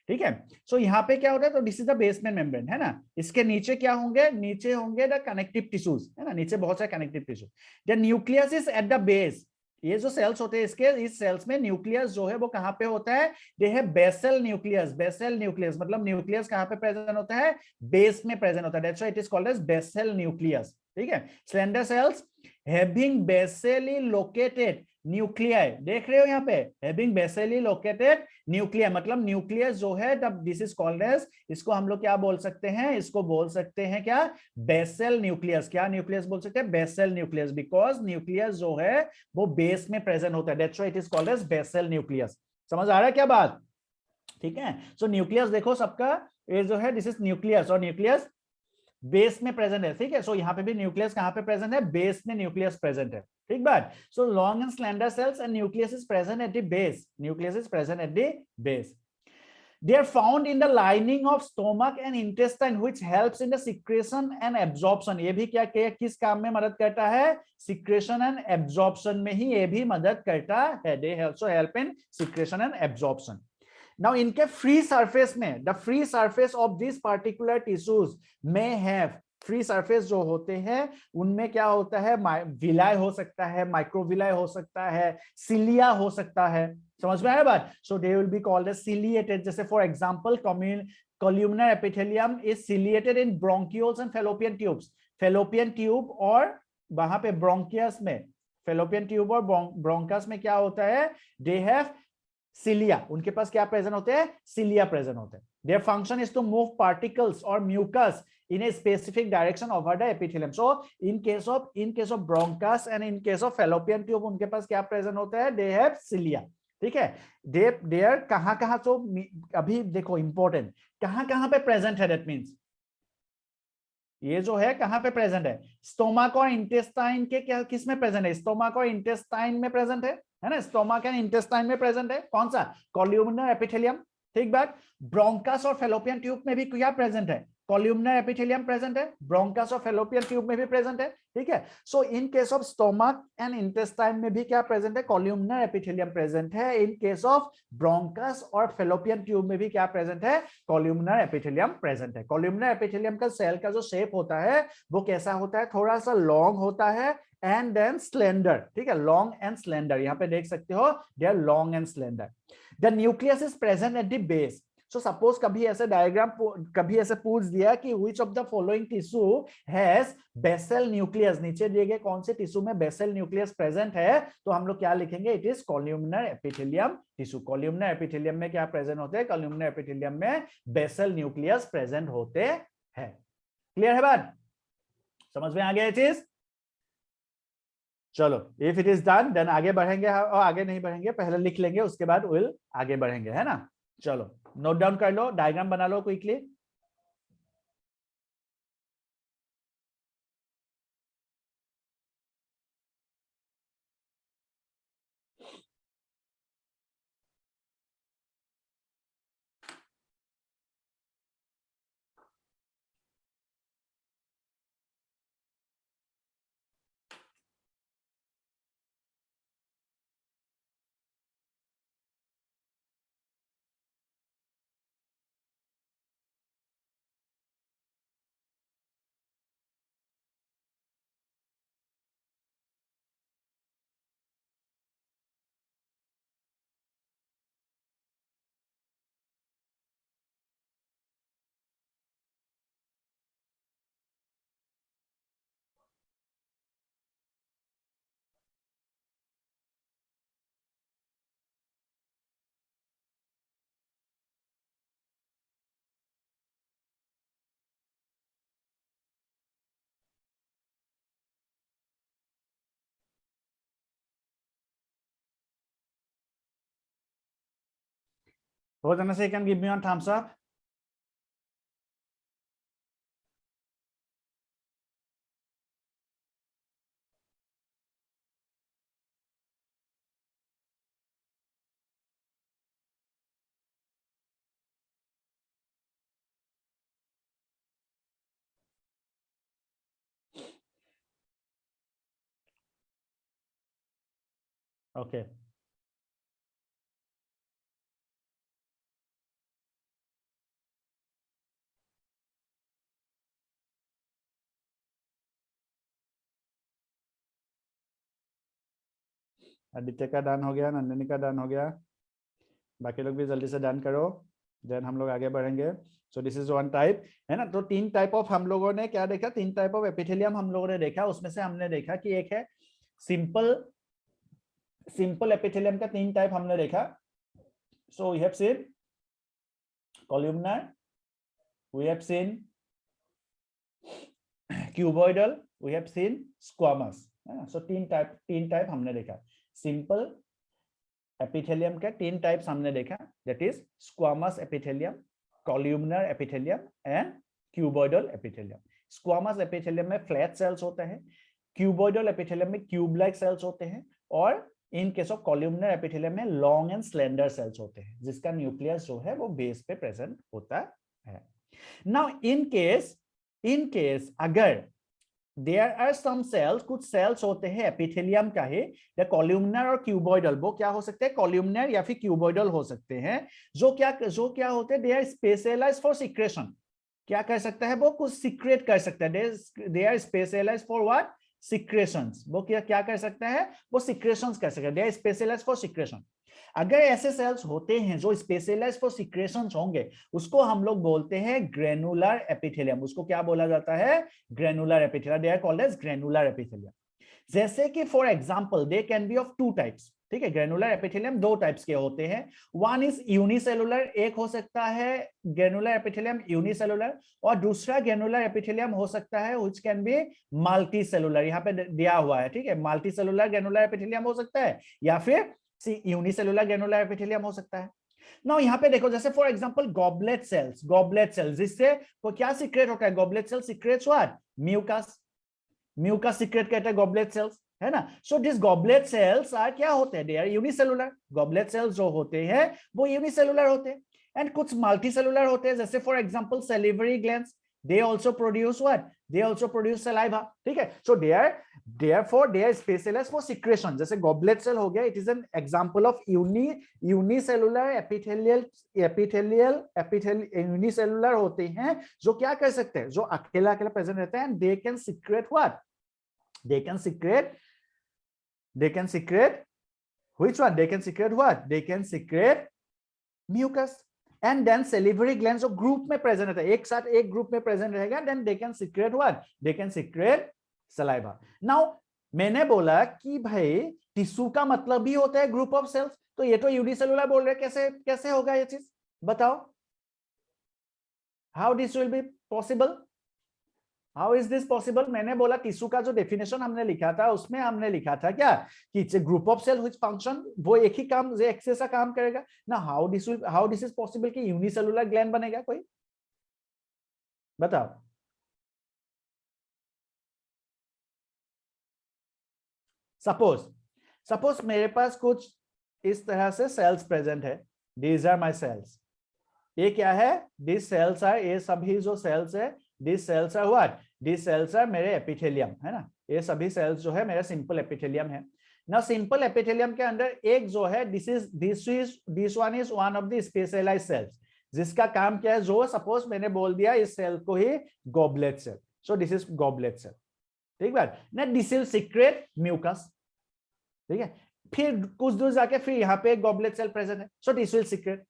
ठीक है। सो यहाँ पे क्या होता है? तो this is the basement membrane, है ना। इसके नीचे क्या होंगे? नीचे होंगे द कनेक्टिव टिश्यूज, है ना, नीचे बहुत सारे connective tissue. The nucleus is eight the base. ये जो सेल्स होते हैं इसके, इस सेल्स में न्यूक्लियस जो है वो कहाँ पे होता है? They have basal nucleus. Basal nucleus मतलब न्यूक्लियस कहाँ पे प्रेजेंट होता है? बेस में प्रेजेंट होता है, that's why it is called as basal nucleus, ठीक है। Slender cells having basally located nuclei, देख रहे हो यहाँ पे, हैविंग बेसली लोकेटेड न्यूक्लिया, मतलब न्यूक्लियस जो है तब दिस इज कॉल्ड एज, इसको हम लोग क्या बोल सकते हैं? इसको बोल सकते हैं क्या? Basal nucleus. क्या न्यूक्लियस बोल सकते हैं? बेसल न्यूक्लियस, बिकॉज न्यूक्लियस जो है वो बेस में प्रेजेंट होता है, that's why it is called as basal nucleus. समझ आ रहा है क्या बात? ठीक है। सो न्यूक्लियस देखो सबका, ये जो है दिस इज न्यूक्लियस, और न्यूक्लियस बेस में प्रेजेंट है, ठीक है। सो यहाँ पे भी न्यूक्लियस कहाँ पे प्रेजेंट है? बेस में न्यूक्लियस प्रेजेंट है, ठीक बात। So long and slender cells and nucleus is present at the base, nucleus is present at the base. They are found in the lining of stomach and intestine, which helps in the secretion and absorption. ये भी क्या किस काम में मदद करता है? Secretion and absorption में ही ये भी मदद करता है। They also help in secretion and absorption. Now इनके free surface में, the free surface of these particular tissues may have, free surface जो होते हैं उनमें क्या होता है? विलाय हो सकता है, माइक्रोविलाय हो सकता है, सिलिया हो सकता है। समझ में आया बात? So they will be called as ciliated. जैसे for example columnar epithelium is ciliated in bronchioles and fallopian tubes. Fallopian tube और वहां पे ब्रोंकियस में, फैलोपियन ट्यूब और ब्रोंकस में क्या होता है? दे हैव सिलिया, उनके पास क्या प्रेजेंट होते हैं? सिलिया प्रेजेंट होते हैं। Their function is to move particles or mucus in a specific direction over the epithelium. So in case of bronchus and in case of fallopian tube, उनके पास क्या present होता है? They have cilia, ठीक है। they are कहाँ तो अभी देखो इंपॉर्टेंट, कहाँ पे प्रेजेंट है? दैट मीन्स ये जो है कहाँ पे प्रेजेंट है? स्टोमक और इंटेस्टाइन के क्या किस में प्रेजेंट है? स्टोमक और इंटेस्टाइन में प्रेजेंट है ना। स्टोमक एंड इंटेस्टाइन में प्रेजेंट है कौन सा? कॉल्यूमनर एपिथेलियम, ठीक बात। ब्रोंकस और फैलोपियन ट्यूब में भी क्या प्रेजेंट है? कॉल्यूमनर एपिथेलियम प्रेजेंट है, ब्रोंकस और फैलोपियन ट्यूब में भी प्रेजेंट है, ठीक है। So in case of stomach and intestine में भी क्या प्रेजेंट है? कॉल्यूमनर एपिथेलियम प्रेजेंट है। इन केस ऑफ ब्रोंकस और फैलोपियन ट्यूब में भी क्या प्रेजेंट है? कॉल्यूमनर एपिथेलियम प्रेजेंट है। कॉल्यूमनर एपिथेलियम का सेल का जो शेप होता है वो कैसा होता है? थोड़ा सा लॉन्ग होता है एंड देन स्लेंडर, ठीक है, लॉन्ग एंड स्लेंडर। यहाँ पे देख सकते हो they are long and slender. The nucleus is present at the base. So suppose कभी ऐसे डायग्राम, कभी ऐसे पूछ दिया कि which of the following tissue has basal nucleus, नीचे दिए गए कौन से टिश्यू में बेसल न्यूक्लियस प्रेजेंट है? तो हम लोग क्या लिखेंगे? It is columnar epithelium tissue. Columnar epithelium में क्या प्रेजेंट होते हैं? कॉल्यूमनर एपिथेलियम में बेसल न्यूक्लियस प्रेजेंट होते हैं। क्लियर है बात? समझ में आ गया ये चीज? चलो, if it is done then आगे बढ़ेंगे, और आगे नहीं बढ़ेंगे, पहले लिख लेंगे उसके बाद विल आगे बढ़ेंगे, है ना। चलो नोट डाउन कर लो, डायग्राम बना लो quickly. Rosanna, say, can give me one thumbs up. Okay. Aditya का डन हो गया, नंदिनी का डन हो गया, बाकी लोग भी जल्दी से डन करो, देन हम लोग आगे बढ़ेंगे। सो दिस इज वन टाइप, है ना। तो तीन टाइप ऑफ हम लोगों ने क्या देखा, तीन टाइप ऑफ एपिथेलियम हम लोगों ने देखा। उसमें से हमने देखा कि एक है सिंपल, सिंपल एपिथेलियम का तीन टाइप हमने देखा। So we have seen columnar, we have seen cuboidal, we have seen squamous, है ना। सो तीन टाइप हमने देखा। सिंपल एपिथेलियम के तीन टाइप्स हमने देखा, that is squamous epithelium, columnar epithelium and cuboidal epithelium. Squamous epithelium में फ्लैट सेल्स होते हैं, क्यूबॉइडल एपिथेलियम में क्यूब लाइक सेल्स होते हैं, और इन केस ऑफ कॉलमनार एपिथेलियम में लॉन्ग एंड स्लेंडर सेल्स होते हैं, जिसका न्यूक्लियस जो है वो बेस पे प्रेजेंट होता है। नाउ इन केस अगर देयर आर सम सेल्स, कुछ सेल्स होते हैं एपिथेलियम का ही, या कॉलमनार और क्यूबॉइडल, वो क्या हो सकते हैं, कॉलमनार या फिर क्यूबॉइडल हो सकते हैं, जो क्या होते हैं, they are specialised for secretion. क्या कर सकता है वो, कुछ सीक्रेट कर सकता है, they are specialised for what, secretions. वो क्या कर सकता है, वो सिक्रेशंस कर सकता है, they are specialised for secretion. अगर ऐसे सेल्स होते हैं जो स्पेशलाइज्ड फॉर सिक्रेशंस होंगे, उसको हम लोग बोलते हैं ग्रेनुलर एपिथेलियम। उसको क्या बोला जाता है, granular epithelium, they are called as granular epithelium. जैसे कि for example they can be of two types, ठीक है। ग्रेनुलर एपिथेलियम दो टाइप्स के होते हैं, वन इज यूनिसेलुलर, एक हो सकता है ग्रेनुलर एपिथेलियम यूनिसेलुलर, और दूसरा ग्रेनुलर एपिथेलियम हो सकता है which can be multi cellular. यहाँ पे दिया हुआ है, ठीक है, मल्टी सेलुलर ग्रेनुलर एपिथेलियम हो सकता है, या फिर यूनिसेलुलर ग्रेनुलर एपिथेलियम हो सकता है। नाउ यहाँ पे देखो, जैसे फॉर एग्जांपल गॉबलेट सेल्स, जिससे वो क्या सीक्रेट होता है, goblet cell secretes what, mucus secrete करते हैं गॉबलेट सेल्स, है ना। So this goblet cells are क्या होते हैं, they are unicellular. Goblet cells जो होते हैं वो यूनिसेलुलर होते हैं, एंड कुछ मल्टीसेलुलर होते हैं, जैसे for example salivary glands, they also produce what, they also produce saliva, ठीक है। so therefore they are specialized for secretion। जैसे goblet cell हो गया, it is an example of unicellular unicellular होते हैं, जो क्या कर सकते हैं, जो अकेला प्रेजेंट रहते हैं, they can secrete what, they can secrete which one, they can secrete what, they can secrete mucus। And then salivary glands जो ग्रुप में प्रेजेंट रहता है, एक साथ एक ग्रुप में प्रेजेंट रहेगा, then they can secrete what, they can secrete saliva. Now मैंने बोला कि भाई टिश्यू का मतलब भी होता है ग्रुप ऑफ सेल्स, तो ये तो यूनिसेलुलर बोल रहे हैं, कैसे होगा ये चीज, बताओ, how this will be possible, how is this possible? मैंने बोला टिश्यू का जो डेफिनेशन हमने लिखा था उसमें हमने लिखा था क्या कि it's a group of cell which function, वो एक ही काम एक जैसा काम करेगा ना। हाउ दिस इज पॉसिबल कि यूनिसेलुलर ग्लैंड बनेगा? कोई बताओ। सपोज सपोज मेरे पास कुछ इस तरह से सेल्स प्रेजेंट है, दीज आर माय सेल्स। ये क्या है? दिस सेल्स आर, ये सभी जो सेल्स है this cells are what? This cells are मेरे एपिथेलियम, है ना। ये सभी सेल्स जो है मेरा सिंपल एपिथेलियम है ना। सिंपल एपिथेलियम के अंदर एक जो है this one is one of the specialised cells, जिसका काम क्या है? जो सपोज मैंने बोल दिया इस सेल को ही goblet cell, so this is goblet cell, ठीक बात ना। दिस विल सीक्रेट म्यूकस, ठीक है। फिर कुछ दूर जाके फिर यहाँ पे गॉबलेट सेल प्रेजेंट है, so this will secret.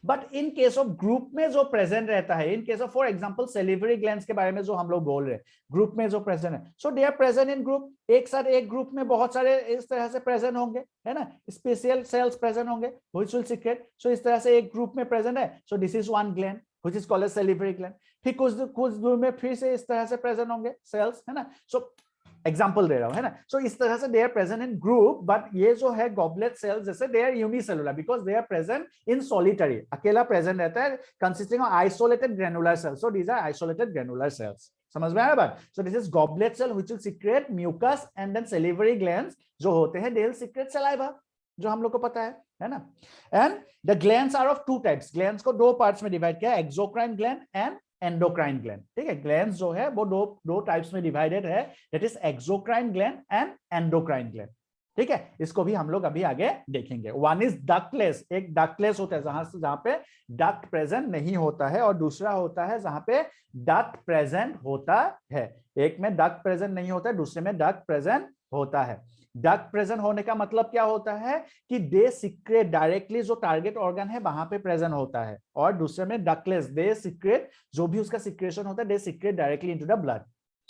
But in case of group में जो प्रेजेंट रहता है, in case of for example salivary glands के बारे में जो हम लोग बोल रहे हैं, ग्रुप में जो प्रेजेंट है, so they are present in group. एक साथ एक ग्रुप में बहुत सारे इस तरह से प्रेजेंट होंगे, है ना, स्पेशल सेल्स प्रेजेंट होंगे व्हिच विल सीक्रेट। सो इस तरह से एक ग्रुप में प्रेजेंट है, so this is one gland which is called as salivary gland. फिर कुछ दूर में फिर से इस तरह से प्रेजेंट होंगे सेल्स, है ना। सो एग्जाम्पल दे रहा हूं, है ना। सो इस तरह से they are present in group, but ये जो है गॉबलेट सेल्स जैसे they are unicellular because they are present in solitary, अकेला प्रेजेंट रहता है, consisting of isolated granular cells. So these are isolated granular cells. समझ में आया बात? So this is goblet cell which will secrete mucus and then salivary glands जो होते हैं दे विल सीक्रेट सलाइवा, जो हम लोग को पता है ना। And the glands are of two types, glands को दो पार्ट्स में डिवाइड किया है, exocrine gland and endocrine gland, ठीक है। ग्लैंड्स जो है वो दो टाइप्स में डिवाइडेड है, that is exocrine gland and endocrine gland, ठीक है। इसको भी हम लोग अभी आगे देखेंगे। वन इज डक्टलेस, एक डक्टलेस होता है जहां पे डक्ट प्रेजेंट नहीं होता है, और दूसरा होता है जहां पे डक्ट प्रेजेंट होता है। एक में डक्ट प्रेजेंट नहीं होता है, दूसरे में डक्ट प्रेजेंट होता है। डक्ट प्रेजेंट होने का मतलब क्या होता है कि दे सीक्रेट डायरेक्टली, जो टारगेट ऑर्गन है वहां पे प्रेजेंट होता है, और दूसरे में डक्टलेस, दे सीक्रेट, जो भी उसका सिक्रेशन होता है they secrete directly into the blood.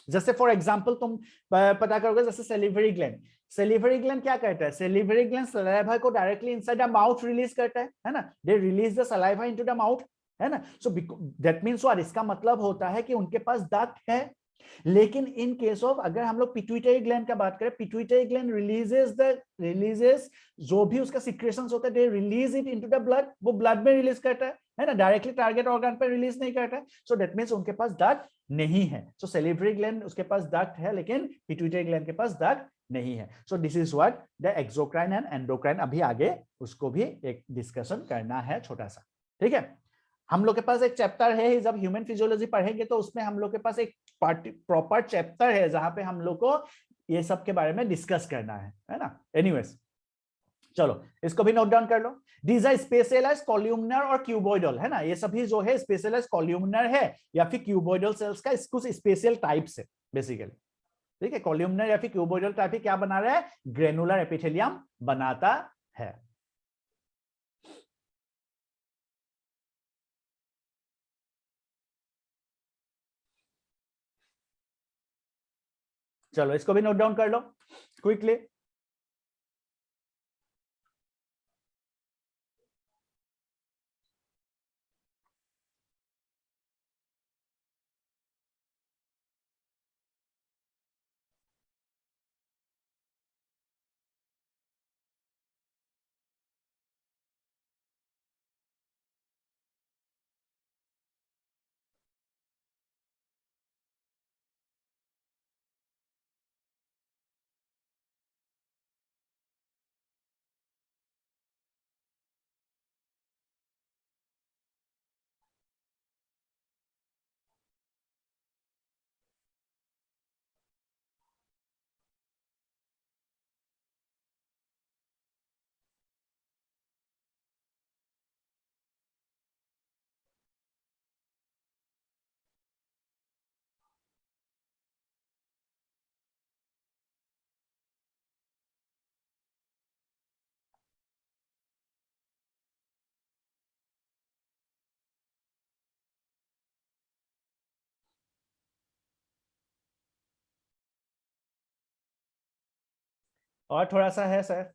जैसे फॉर एग्जांपल तुम पता करोगे, जैसे सेलिवरी ग्लैंड, सेलिवरी ग्लैंड क्या करता है? सेलिवरी ग्लैंड सलाइवा को directly inside the mouth release करता है ना। दे release the saliva into the mouth, है ना। सो दैट मींस व्हाट, इसका मतलब होता है कि उनके पास डक्ट है। लेकिन इन केस ऑफ अगर हम लोग पिट्यूटरी ग्लैंड का बात करें, पिट्यूटरी ग्लैंड रिलीजेस जो भी उसका सिक्रेशंस होता है, they release it into the blood, वो ब्लड में रिलीज करता है ना, डायरेक्टली टारगेट ऑर्गन पे रिलीज नहीं करता है। सो दैट मींस उनके पास डक्ट नहीं है। सो सेलिवरी ग्लैंड उसके पास डक्ट है, लेकिन पिट्यूटरी ग्लैंड के पास डक्ट नहीं है। So this is what the exocrine and endocrine. अभी आगे उसको भी एक डिस्कशन करना है छोटा सा, ठीक है। हम लोग के पास एक चैप्टर है, जब ह्यूमन फिजियोलॉजी पढ़ेंगे तो उसमें हम लोग के पास एक प्रॉपर चैप्टर है जहां पे हम लोग को ये सब के बारे में डिस्कस करना है ना। एनीवेज, चलो इसको भी नोट डाउन कर लो। दीज आर स्पेशलाइज्ड कॉल्यूमनर और क्यूबॉइडल, है ना। ये सभी जो है स्पेशलाइज्ड कॉल्यूमनर है या फिर क्यूबॉइडल सेल्स का कुछ स्पेशल टाइप्स है बेसिकली, ठीक है। कॉल्यूमनर या फिर क्यूबॉइडल टाइप ही क्या बना रहा है? ग्रेनुलर एपिथेलियम बनाता है। चलो इसको भी नोट डाउन कर लो क्विकली। और थोड़ा सा है सर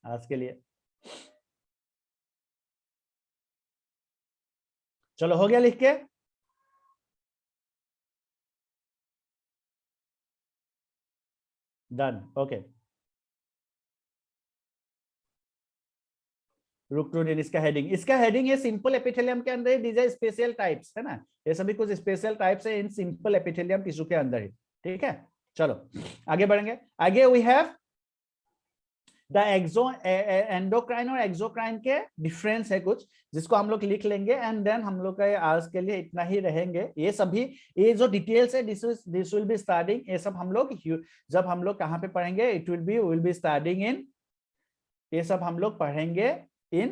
आज के लिए। चलो हो गया लिख के? Done, okay. रुक्टोनिन इसका हेडिंग है सिंपल एपिथेलियम के अंदर, दीज आर स्पेशल टाइप्स, है ना, ये सभी कुछ स्पेशल टाइप्स है इन सिंपल एपिथेलियम टिश्यू के अंदर ही, ठीक है। चलो आगे बढ़ेंगे। आगे वी हैव द एंडोक्राइन और एक्सोक्राइन के डिफरेंस है कुछ, जिसको हम लोग लिख लेंगे एंड देन हम लोग का आज के लिए इतना ही रहेंगे। ये सभी ये जो डिटेल्स है दिस विल बी स्टार्टिंग, ये सब हम लोग जब हम लोग कहाँ पे पढ़ेंगे, it will be starting in, ये सब हम लोग पढ़ेंगे इन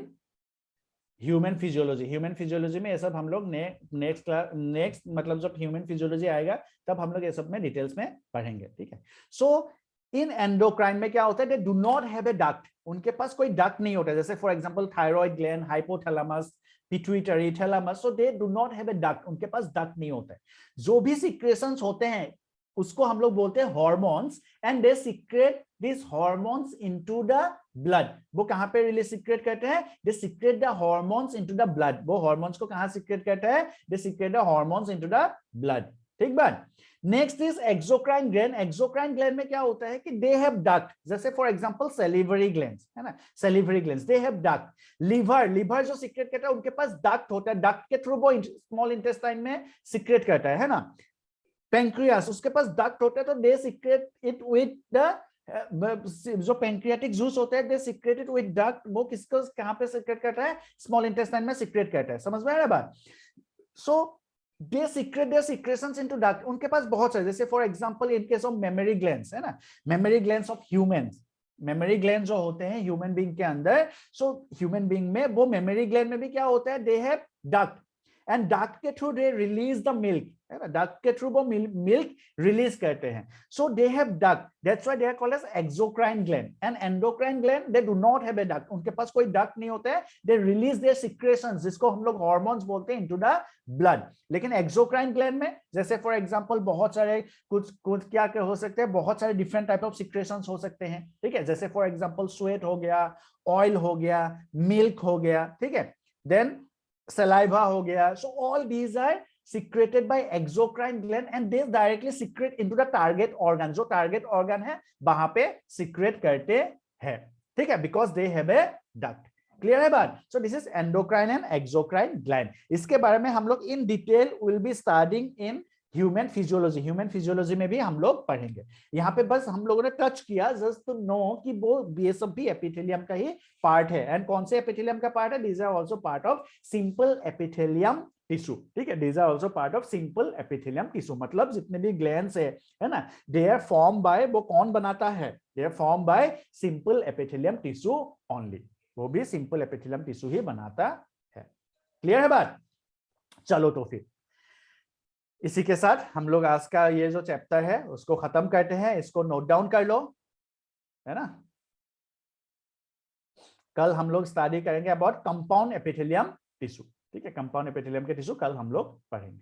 ह्यूमन फिजियोलॉजी में ये सब हम लोग नेक्स्ट मतलब जब ह्यूमन फिजियोलॉजी आएगा तब हम लोग ये सब में डिटेल्स में पढ़ेंगे, ठीक है। सो इन एंडोक्राइन में क्या होता है, दे do not have a duct, उनके पास कोई डक्ट नहीं होता है, जैसे for example thyroid gland, hypothalamus, pituitary, thalamus, so they do not have a duct, उनके पास डक्ट नहीं होता है। जो भी सिक्रेशंस होते हैं उसको हम लोग बोलते हैं hormones, and they secrete this hormones into the blood. वो कहां पे रिलीज सीक्रेट करते हैं, they secrete the hormones into the blood. वो हार्मोन्स को कहां सीक्रेट करते हैं, they secrete the hormones into the blood, ठीक बात। Next is exocrine gland. Exocrine gland में क्या होता है कि दे हैव डक्ट, जैसे फॉर एग्जांपल सैलिवरी ग्लैंड्स, है ना, salivary glands they have duct. Liver जो सीक्रेट करता है उनके पास डक्ट होता है, डक्ट के थ्रू वो स्मॉल इंटेस्टाइन में सीक्रेट करता है ना। पेंक्रियास, उसके पास डक्ट होता है तो दे सीक्रेट इट विद द जो पेंक्रियाटिक जूस होता है they secret it with duct, वो किसको कहां पे सीक्रेट करता है, स्मॉल इंटेस्टाइन में सीक्रेट करता है, समझ में आ रहा है बात। So they secrete their secretions into duct, उनके पास बहुत सारे, जैसे for example in case of mammary glands, है ना, mammary glands of humans, mammary gland जो होते हैं ह्यूमन बीइंग के अंदर, सो ह्यूमन बीइंग में वो मेमोरी ग्लैंड में भी क्या होता है, they have duct, and duct के through they release the milk, है ना, डक्ट के थ्रू वो मिल्क रिलीज करते हैं। So they have duct, that's why they are called as exocrine gland. And endocrine gland they do not have a duct, उनके पास कोई डक्ट नहीं होता है, दे रिलीज देयर सिक्रेशंस, जिसको हम लोग हार्मोन्स बोलते हैं, इनटू द ब्लड। लेकिन एक्सोक्राइन ग्लैंड में जैसे फॉर एग्जांपल बहुत सारे कुछ क्या हो सकते हैं, बहुत सारे डिफरेंट टाइप ऑफ सिक्रेशंस हो सकते हैं, ठीक है, जैसे फॉर एग्जांपल स्वेट हो गया, ऑयल हो गया, मिल्क हो गया, ठीक है, देन saliva हो गया, so all these are secreted by exocrine gland and they directly secrete into the target organ, जो target organ है वहां पे secrete करते हैं, ठीक है, because they have a duct। Clear है बात। so this is endocrine and exocrine gland, इसके बारे में हम लोग in detail will be studying in human physiology में भी हम लोग पढ़ेंगे। यहाँ पे बस हम लोगों ने टच किया जस्ट टू नो कि वो ये सब भी एपिथेलियम का ही पार्ट है, एंड कौन से एपिथेलियम का पार्ट है, these are also part of simple epithelium tissue, ठीक है, these are also part of simple epithelium tissue, मतलब जितने भी ग्लैंड्स है ना, दे आर फॉर्म बाय, वो कौन बनाता है, they are form by simple epithelium tissue only, वो भी सिंपल एपिथेलियम टिश्यू ही बनाता है। क्लियर है बात। चलो तो फिर इसी के साथ हम लोग आज का ये जो चैप्टर है उसको खत्म करते हैं, इसको नोट डाउन कर लो, है ना। कल हम लोग स्टडी करेंगे अबाउट कंपाउंड एपिथेलियम टिश्यू, ठीक है, कंपाउंड एपिथेलियम के टिश्यू कल हम लोग पढ़ेंगे।